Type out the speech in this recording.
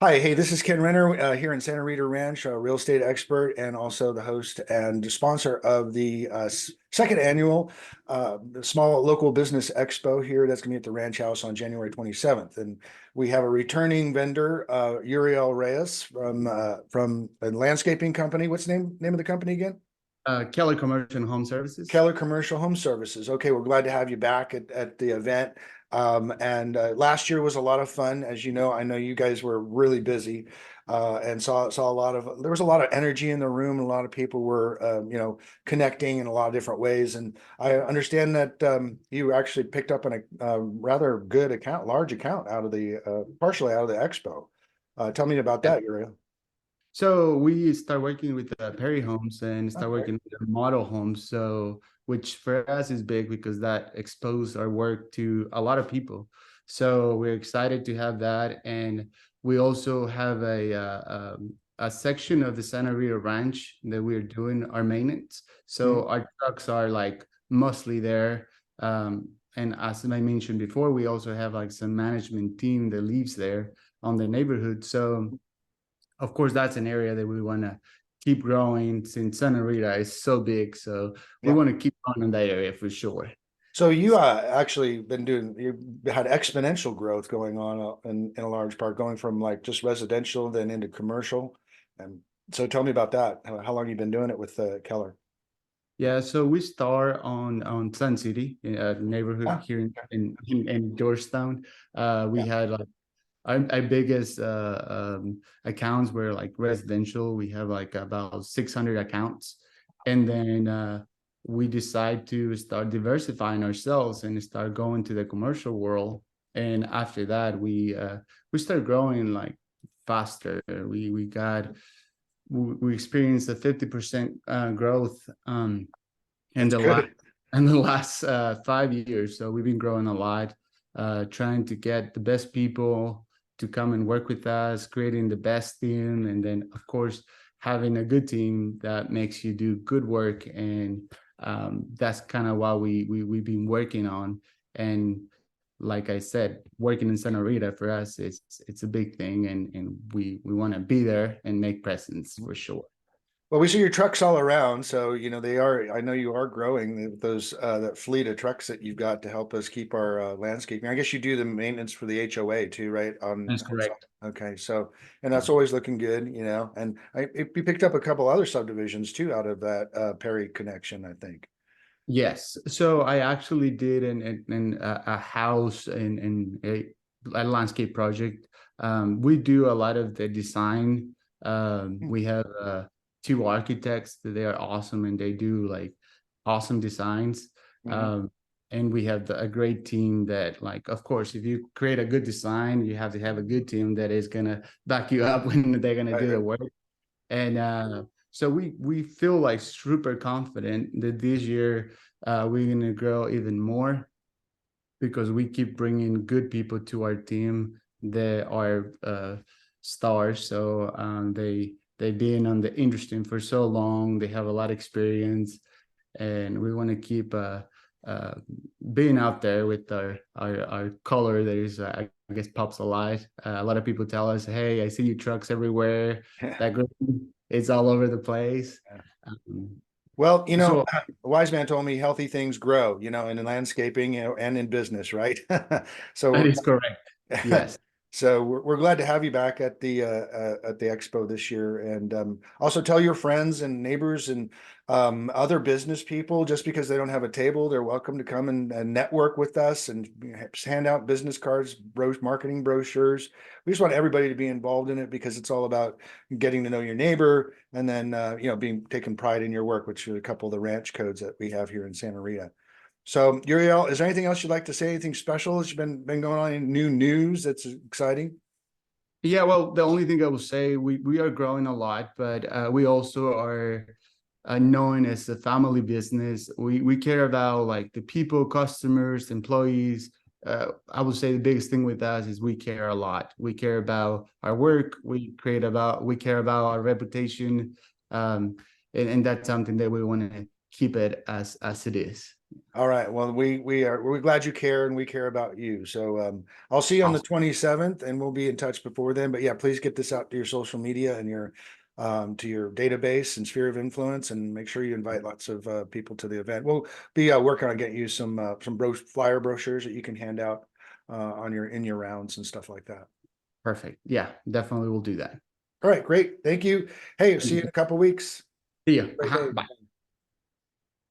Hi, hey, this is Ken Renner here in Santa Rita Ranch, a real estate expert and also the host and sponsor of the second annual Small Local Business Expo here. That's going to be at the Ranch House on January 27th. And we have a returning vendor, Uriel Reyes from a landscaping company. What's the name of the company again? Keller Commercial and Home Services. Keller Commercial Home Services. Okay, we're glad to have you back at the event. And last year was a lot of fun. As you know, I know you guys were really busy and saw a lot of, there was a lot of energy in the room. A lot of people were, connecting in a lot of different ways. And I understand that you actually picked up a rather good account, large account out of partially out of the expo. Tell me about that, Uriel. So we start working with Perry Homes and start working with the model homes. So which for us is big because that exposed our work to a lot of people. So we're excited to have that, and we also have a section of the Santa Rita Ranch that we're doing our maintenance. So our trucks are like mostly there. And as I mentioned before, we also have like some management team that lives there on the neighborhood. So of course, that's an area that we want to keep growing since Santa Rita is so big. So we Yeah. want to keep on in that area for sure. So you actually you had exponential growth going on in a large part, going from like just residential then into commercial. And so tell me about that. How long you been doing it with Keller? Yeah, so we start on Sun City, a neighborhood Ah, here okay. in Georgetown. We Yeah. had like our biggest accounts were like residential. We have like about 600 accounts, and then we decide to start diversifying ourselves and start going to the commercial world. And after that, we start growing like faster. We experienced a 50% growth in That's the last good. in the last 5 years. So we've been growing a lot, trying to get the best people to come and work with us, creating the best team, and then of course having a good team that makes you do good work. And that's kind of what we've been working on. And like I said, working in Santa Rita for us, it's a big thing, and we want to be there and make presence for sure. Well, we see your trucks all around, so they are. I know you are growing those that fleet of trucks that you've got to help us keep our landscaping. I guess you do the maintenance for the HOA too, right? That's correct. Okay, so and that's always looking good, And we picked up a couple other subdivisions too out of that Perry connection, I think. Yes. So I actually did a house in a landscape project. We do a lot of the design. We have two architects that they are awesome and they do like awesome designs. Mhm. And we have a great team that, like, of course, if you create a good design, you have to have a good team that is gonna back you up when they're gonna do Right. the work. And so we feel like super confident that this year we're gonna grow even more because we keep bringing good people to our team that are stars. So they've been on the industry for so long. They have a lot of experience, and we want to keep uh, being out there with our color that is I guess pops a lot of people tell us, hey, I see your trucks everywhere, that green is all over the place. um, Well, so a wise man told me healthy things grow, in landscaping, and in business, right? that So is correct. Yes. So we're glad to have you back at the expo this year, and also tell your friends and neighbors and other business people. Just because they don't have a table, they're welcome to come and network with us and hand out business cards, marketing brochures. We just want everybody to be involved in it because it's all about getting to know your neighbor and then being taking pride in your work, which are a couple of the ranch codes that we have here in Santa Rita. So, Uriel, is there anything else you'd like to say? Anything special that's been going on in new news that's exciting? Yeah, well, the only thing I will say, we are growing a lot, but we also are known as a family business. We care about like the people, customers, employees. I would say the biggest thing with us is we care a lot. We care about our work. We care about our reputation, and that's something that we want to keep it as it is. All right. Well, we're glad you care and we care about you. So I'll see you on the Awesome. 27th and we'll be in touch before then. But yeah, please get this out to your social media and your to your database and sphere of influence, and make sure you invite lots of people to the event. We'll be working on getting you some flyer brochures that you can hand out on your rounds and stuff like that. Perfect. Yeah, definitely will do that. All right, great. Thank you. Hey, see you in a couple weeks. See you. Great day. Bye.